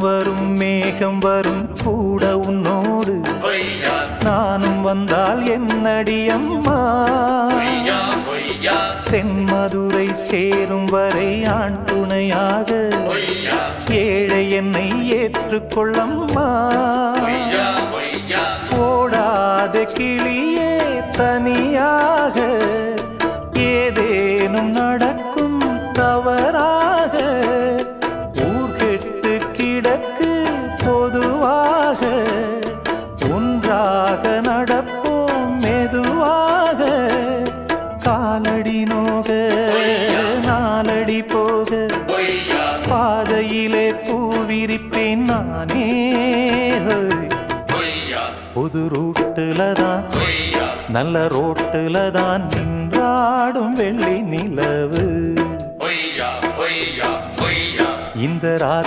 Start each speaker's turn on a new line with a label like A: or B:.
A: வரும் மேகம் வரும் கூட உன்னோடு நானும் வந்தால் என்னடியம்மா தென்மதுரை சேரும் வரை ஆண் துணையாக ஏழை என்னை ஏற்றுக்கொள்ளம்மா ஓடாத கிளியே தனியாக ஏதேனும் நடக்கும் தவறாக ஊர்கெட்டு கிடக்கு பொதுவாக ஒன்றாக நடப்போம் மெதுவாக காலடி நோக நாலடி போக பாதையிலே பூவிரிப்பேன் நானே புது ரூட்டுல தான் நல்ல ரோட்டுல தான் நின்றாடும் வெள்ளி நிலவு இந்த